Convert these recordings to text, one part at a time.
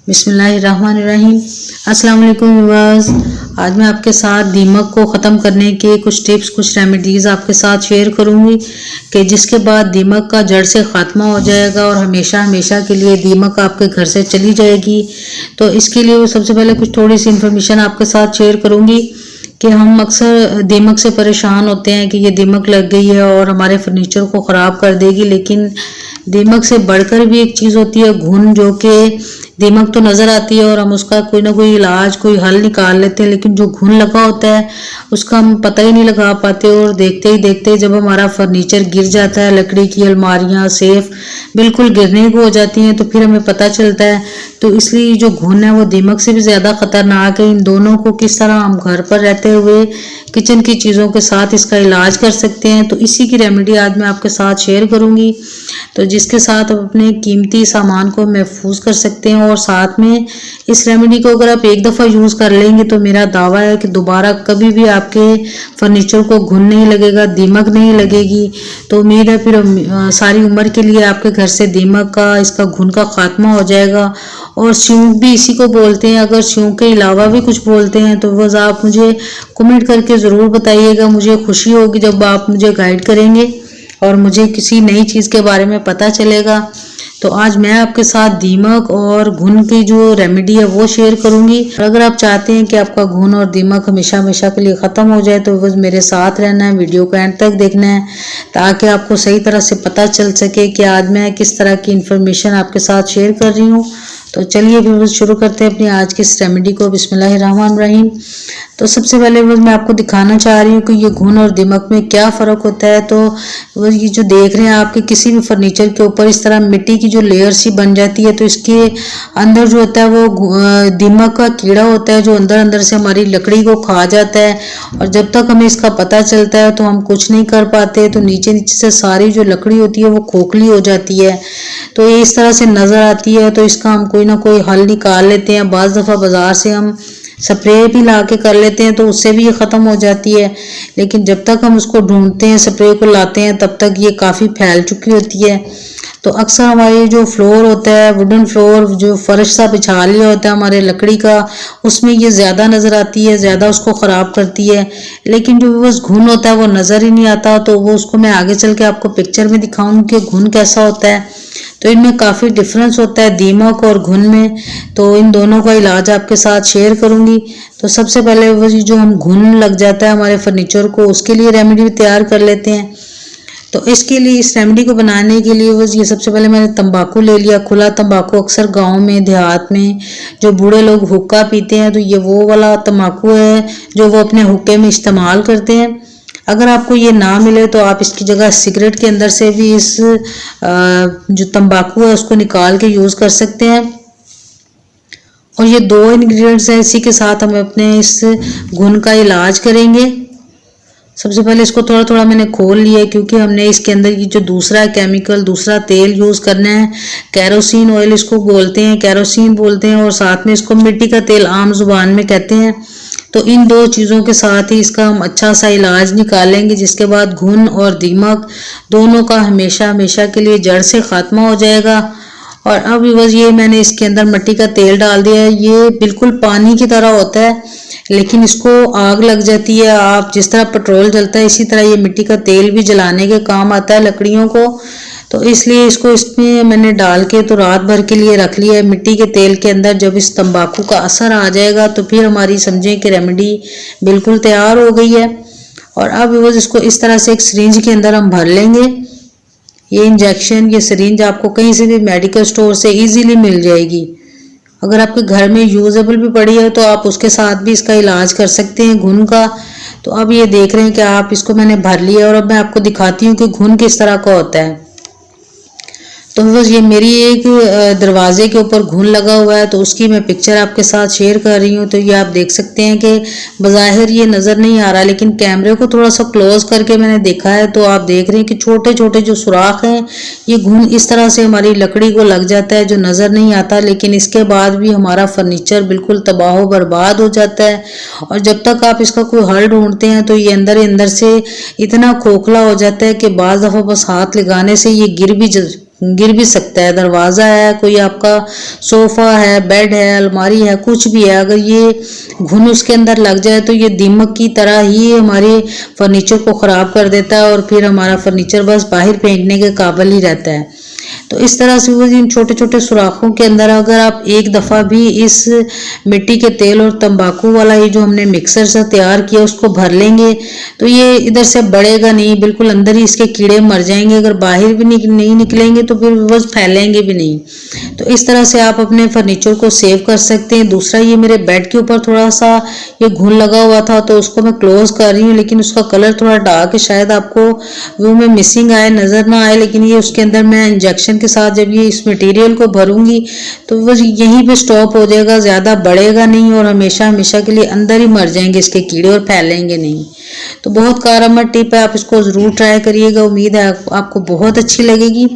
बिस्मिल्लाहिर्रहमानिर्रहीम। अस्सलाम वालेकुम व्यूअर्स। आज मैं आपके साथ दीमक को ख़त्म करने के कुछ टिप्स, कुछ रेमेडीज़ आपके साथ शेयर करूंगी कि जिसके बाद दीमक का जड़ से ख़ात्मा हो जाएगा और हमेशा हमेशा के लिए दीमक आपके घर से चली जाएगी। तो इसके लिए सबसे पहले कुछ थोड़ी सी इन्फॉर्मेशन आपके साथ शेयर करूँगी कि हम अक्सर दीमक से परेशान होते हैं कि ये दीमक लग गई है और हमारे फर्नीचर को ख़राब कर देगी, लेकिन दीमक से बढ़कर भी एक चीज़ होती है घुन, जो कि दीमक तो नज़र आती है और हम उसका कोई ना कोई इलाज, कोई हल निकाल लेते हैं, लेकिन जो घुन लगा होता है उसका हम पता ही नहीं लगा पाते और देखते ही देखते जब हमारा फर्नीचर गिर जाता है, लकड़ी की अलमारियाँ, सेफ बिल्कुल गिरने को हो जाती हैं, तो फिर हमें पता चलता है। तो इसलिए जो घुन है वो दीमक से भी ज़्यादा ख़तरनाक है। इन दोनों को किस तरह हम घर पर रहते हुए किचन की चीज़ों के साथ इसका इलाज कर सकते हैं, तो इसी की रेमेडी आज मैं आपके साथ शेयर करूंगी, तो जिसके साथ आप अपने कीमती सामान को महफूज कर सकते हैं। और साथ में इस रेमेडी को अगर आप एक दफ़ा यूज़ कर लेंगे तो मेरा दावा है कि दोबारा कभी भी आपके फर्नीचर को घुन नहीं लगेगा, दीमक नहीं लगेगी। तो उम्मीद है फिर सारी उम्र के लिए आपके घर से दीमक का, इसका घुन का खात्मा हो जाएगा। और स्यूंक भी इसी को बोलते हैं। अगर स्यूंक के अलावा भी कुछ बोलते हैं तो बस आप मुझे कमेंट करके ज़रूर बताइएगा। मुझे खुशी होगी जब आप मुझे गाइड करेंगे और मुझे किसी नई चीज़ के बारे में पता चलेगा। तो आज मैं आपके साथ दीमक और घुन की जो रेमेडी है वो शेयर करूंगी। अगर आप चाहते हैं कि आपका घुन और दीमक हमेशा हमेशा के लिए ख़त्म हो जाए तो बस मेरे साथ रहना है, वीडियो को एंड तक देखना है, ताकि आपको सही तरह से पता चल सके कि आज मैं किस तरह की इन्फॉर्मेशन आपके साथ शेयर कर रही हूँ। तो चलिए फिर शुरू करते हैं अपनी आज की इस रेमेडी को। बिस्मिल्लाहिर्रहमानिर्रहीम। तो सबसे पहले बस मैं आपको दिखाना चाह रही हूँ कि ये घुन और दीमक में क्या फ़र्क होता है। तो वो ये जो देख रहे हैं आपके किसी भी फर्नीचर के ऊपर इस तरह मिट्टी की जो लेयर सी बन जाती है, तो इसके अंदर जो होता है वो दीमक का कीड़ा होता है जो अंदर अंदर से हमारी लकड़ी को खा जाता है। और जब तक हमें इसका पता चलता है तो हम कुछ नहीं कर पाते। तो नीचे नीचे से सारी जो लकड़ी होती है वो खोखली हो जाती है, तो ये इस तरह से नज़र आती है। तो इसका हम कोई ना कोई हल निकाल लेते हैं। बाज़ दफ़ा बाज़ार से हम स्प्रे भी ला के कर लेते हैं तो उससे भी ये ख़त्म हो जाती है, लेकिन जब तक हम उसको ढूंढते हैं, स्प्रे को लाते हैं, तब तक ये काफ़ी फैल चुकी होती है। तो अक्सर हमारे जो फ्लोर होता है, वुडन फ्लोर, जो फर्श सा बिछा लिया होता है हमारे लकड़ी का, उसमें ये ज़्यादा नज़र आती है, ज़्यादा उसको ख़राब करती है। लेकिन जो बस घुन होता है वो नज़र ही नहीं आता। तो वो उसको मैं आगे चल के आपको पिक्चर में दिखाऊंगी कि घुन कैसा होता है। तो इनमें काफ़ी डिफरेंस होता है दीमक और घुन में। तो इन दोनों का इलाज आपके साथ शेयर करूंगी। तो सबसे पहले वो जो हम घुन लग जाता है हमारे फर्नीचर को, उसके लिए रेमेडी तैयार कर लेते हैं। तो इसके लिए, इस रेमेडी को बनाने के लिए बस ये सबसे पहले मैंने तंबाकू ले लिया, खुला तंबाकू। अक्सर गांव में, देहात में जो बूढ़े लोग हुक्का पीते हैं तो ये वो वाला तंबाकू है जो वो अपने हुक्के में इस्तेमाल करते हैं। अगर आपको ये ना मिले तो आप इसकी जगह सिगरेट के अंदर से भी इस जो तंबाकू है उसको निकाल के यूज़ कर सकते हैं। और ये दो इंग्रेडिएंट्स हैं, इसी के साथ हम अपने इस घुन का इलाज करेंगे। सबसे पहले इसको थोड़ा थोड़ा मैंने खोल लिया है, क्योंकि हमने इसके अंदर की जो दूसरा केमिकल, दूसरा तेल यूज़ करना है। कैरोसिन ऑयल इसको बोलते हैं, कैरोसिन बोलते हैं, और साथ में इसको मिट्टी का तेल आम जुबान में कहते हैं। तो इन दो चीज़ों के साथ ही इसका हम अच्छा सा इलाज निकालेंगे, जिसके बाद घुन और दीमक दोनों का हमेशा हमेशा के लिए जड़ से ख़ात्मा हो जाएगा। और अब बस ये मैंने इसके अंदर मिट्टी का तेल डाल दिया है। ये बिल्कुल पानी की तरह होता है, लेकिन इसको आग लग जाती है। आप जिस तरह पेट्रोल जलता है इसी तरह ये मिट्टी का तेल भी जलाने के काम आता है लकड़ियों को। तो इसलिए इसको इसमें मैंने डाल के तो रात भर के लिए रख लिया है मिट्टी के तेल के अंदर। जब इस तंबाकू का असर आ जाएगा तो फिर हमारी समझें कि रेमेडी बिल्कुल तैयार हो गई है। और अब बस इसको इस तरह से एक सिरिंज के अंदर हम भर लेंगे। ये इंजेक्शन, ये सिरिंज आपको कहीं से भी मेडिकल स्टोर से इजीली मिल जाएगी। अगर आपके घर में यूजेबल भी पड़ी है तो आप उसके साथ भी इसका इलाज कर सकते हैं घुन का। तो अब ये देख रहे हैं कि आप इसको मैंने भर लिया, और अब मैं आपको दिखाती हूँ कि घुन किस तरह का होता है। तो बस ये मेरी एक दरवाजे के ऊपर घुन लगा हुआ है, तो उसकी मैं पिक्चर आपके साथ शेयर कर रही हूँ। तो ये आप देख सकते हैं कि बज़ाहिर ये नज़र नहीं आ रहा, लेकिन कैमरे को थोड़ा सा क्लोज करके मैंने देखा है तो आप देख रहे हैं कि छोटे छोटे जो सुराख हैं, ये घुन इस तरह से हमारी लकड़ी को लग जाता है, जो नज़र नहीं आता। लेकिन इसके बाद भी हमारा फर्नीचर बिल्कुल तबाह बर्बाद हो जाता है। और जब तक आप इसका कोई हल ढूंढते हैं तो ये अंदर से इतना खोखला हो जाता है कि बाज़ दफ़ा बस हाथ लगाने से ये गिर भी गिर भी सकता है। दरवाज़ा है, कोई आपका सोफ़ा है, बेड है, अलमारी है, कुछ भी है, अगर ये घुन उसके अंदर लग जाए तो ये दीमक की तरह ही हमारे फर्नीचर को ख़राब कर देता है और फिर हमारा फर्नीचर बस बाहर फेंकने के काबिल ही रहता है। तो इस तरह से वो इन छोटे छोटे सुराखों के अंदर अगर आप एक दफ़ा भी इस मिट्टी के तेल और तंबाकू वाला ये जो हमने मिक्सर से तैयार किया उसको भर लेंगे तो ये इधर से बढ़ेगा नहीं, बिल्कुल अंदर ही इसके कीड़े मर जाएंगे। अगर बाहर भी नहीं निकलेंगे तो फिर बस फैलेंगे भी नहीं। तो इस तरह से आप अपने फर्नीचर को सेव कर सकते हैं। दूसरा, ये मेरे बेड के ऊपर थोड़ा सा ये घुन लगा हुआ था तो उसको मैं क्लोज कर रही हूँ, लेकिन उसका कलर थोड़ा डार्क है, शायद आपको व्यू में मिसिंग आए, नज़र ना आए, लेकिन ये उसके अंदर मैं इंजेक्शन के साथ जब ये इस मटेरियल को भरूंगी तो बस यहीं पे स्टॉप हो जाएगा, ज़्यादा बढ़ेगा नहीं और हमेशा हमेशा के लिए अंदर ही मर जाएंगे इसके कीड़े और फैलेंगे नहीं। तो बहुत कारगर टिप है, आप इसको ज़रूर ट्राई करिएगा, उम्मीद है आपको बहुत अच्छी लगेगी।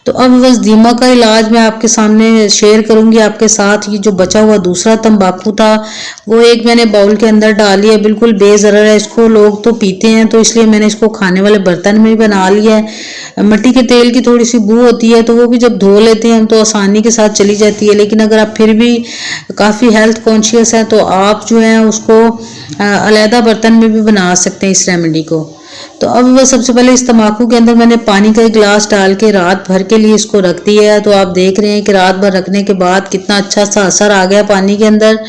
तो अब बस दीमक का इलाज मैं आपके सामने शेयर करूंगी आपके साथ। ये जो बचा हुआ दूसरा तंबाकू था वो एक मैंने बाउल के अंदर डाल लिया, बिल्कुल बेज़रर है, इसको लोग तो पीते हैं तो इसलिए मैंने इसको खाने वाले बर्तन में ही बना लिया है। मिट्टी के तेल की थोड़ी सी बू होती है तो वो भी जब धो लेते हैं हम तो आसानी के साथ चली जाती है, लेकिन अगर आप फिर भी काफ़ी हेल्थ कॉन्शियस हैं तो आप जो है उसको अलहदा बर्तन में भी बना सकते हैं इस रेमेडी को। तो अब वह सबसे पहले इस तम्बाकू के अंदर मैंने पानी का एक गिलास डाल के रात भर के लिए इसको रख दिया है। तो आप देख रहे हैं कि रात भर रखने के बाद कितना अच्छा सा असर आ गया पानी के अंदर।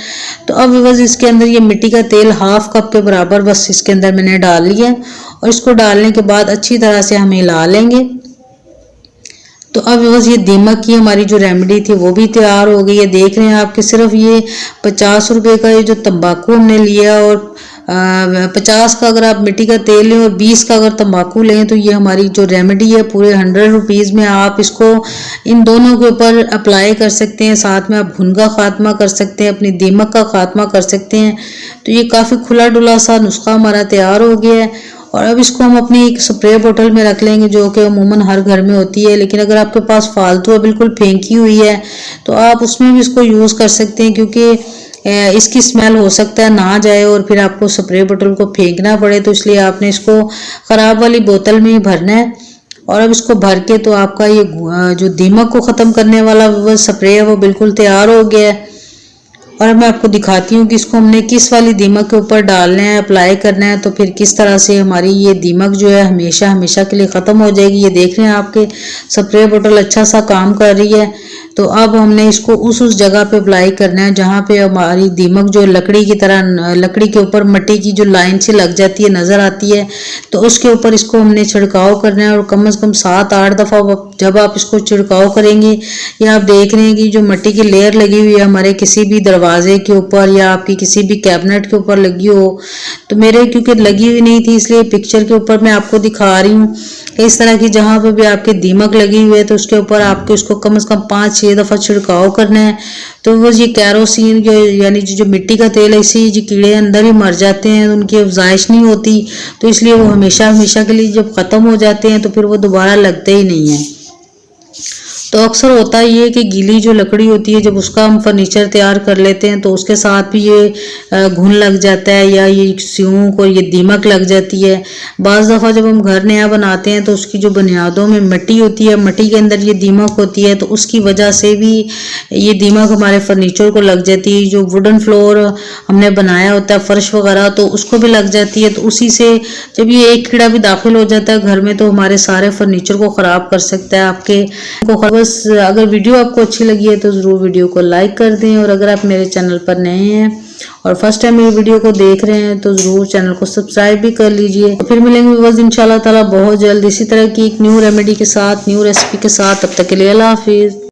तो अब बस इसके अंदर ये मिट्टी का तेल हाफ कप के बराबर बस इसके अंदर मैंने डाल लिया और इसको डालने के बाद अच्छी तरह से हम हिला लेंगे। तो अब बस ये दीमक की हमारी जो रेमेडी थी वो भी तैयार हो गई है। देख रहे हैं आपके सिर्फ ये 50 रुपये का ये जो तंबाकू हमने लिया और 50 का अगर आप मिट्टी का तेल लें और 20 का अगर तंबाकू लें तो ये हमारी जो रेमेडी है पूरे 100 रुपीज़ में आप इसको इन दोनों के ऊपर अप्लाई कर सकते हैं। साथ में आप घुन का खात्मा कर सकते हैं, अपनी दीमक का खात्मा कर सकते हैं। तो ये काफ़ी खुला डुला सा नुस्खा हमारा तैयार हो गया है। और अब इसको हम अपनी एक स्प्रे बोतल में रख लेंगे जो कि अमूमन हर घर में होती है, लेकिन अगर आपके पास फालतू है, बिल्कुल फेंकी हुई है, तो आप उसमें भी इसको यूज़ कर सकते हैं, क्योंकि इसकी स्मेल हो सकता है ना जाए और फिर आपको स्प्रे बोतल को फेंकना पड़े। तो इसलिए आपने इसको ख़राब वाली बोतल में ही भरना है। और अब इसको भर के तो आपका ये जो दीमक को ख़त्म करने वाला वो स्प्रे है वो बिल्कुल तैयार हो गया है। और मैं आपको दिखाती हूँ कि इसको हमने किस वाली दीमक के ऊपर डालना है, अप्लाई करना है, तो फिर किस तरह से हमारी ये दीमक जो है हमेशा हमेशा के लिए ख़त्म हो जाएगी। ये देख रहे हैं आपके स्प्रे बोतल अच्छा सा काम कर रही है। तो अब हमने इसको उस जगह पे अप्लाई करना है जहाँ पे हमारी दीमक जो लकड़ी की तरह, लकड़ी के ऊपर मिट्टी की जो लाइन से लग जाती है, नज़र आती है, तो उसके ऊपर इसको हमने छिड़काव करना है। और कम से कम 7-8 दफ़ा जब आप इसको छिड़काव करेंगे, या आप देख रहे हैं कि जो मिट्टी की लेयर लगी हुई है हमारे किसी भी दरवाजे के ऊपर या आपकी किसी भी कैबिनेट के ऊपर लगी हो, तो मेरे क्योंकि लगी हुई नहीं थी इसलिए पिक्चर के ऊपर मैं आपको दिखा रही हूँ। इस तरह की जहाँ पे भी आपकी दीमक लगी हुई है तो उसके ऊपर आपको इसको कम से कम 5-6 दफ़ा छिड़काव करना है। तो बस ये कैरोसिन यानी जो मिट्टी का तेल है, इसी जो कीड़े अंदर ही मर जाते हैं, उनकी अफजाइश नहीं होती, तो इसलिए वो हमेशा हमेशा के लिए जब ख़त्म हो जाते हैं तो फिर वो दोबारा लगते ही नहीं है। तो अक्सर होता ही है कि गीली जो लकड़ी होती है जब उसका हम फर्नीचर तैयार कर लेते हैं तो उसके साथ भी ये घुन लग जाता है या ये स्यूंक और ये दीमक लग जाती है। बाज़ दफ़ा जब हम घर नया बनाते हैं तो उसकी जो बुनियादों में मिट्टी होती है, मिट्टी के अंदर ये दीमक होती है, तो उसकी वजह से भी ये दीमक हमारे फर्नीचर को लग जाती है। जो वुडन फ्लोर हमने बनाया होता है, फर्श वगैरह, तो उसको भी लग जाती है। तो उसी से जब ये एक कीड़ा भी दाखिल हो जाता है घर में तो हमारे सारे फर्नीचर को ख़राब कर सकता है आपके को। बस अगर वीडियो आपको अच्छी लगी है तो ज़रूर वीडियो को लाइक कर दें, और अगर आप मेरे चैनल पर नए हैं और फर्स्ट टाइम मेरी वीडियो को देख रहे हैं तो ज़रूर चैनल को सब्सक्राइब भी कर लीजिए। फिर मिलेंगे बस इंशाल्लाह ताला बहुत जल्द इसी तरह की एक न्यू रेमेडी के साथ, न्यू रेसिपी के साथ। तब तक के लिए अल्लाह हाफिज़।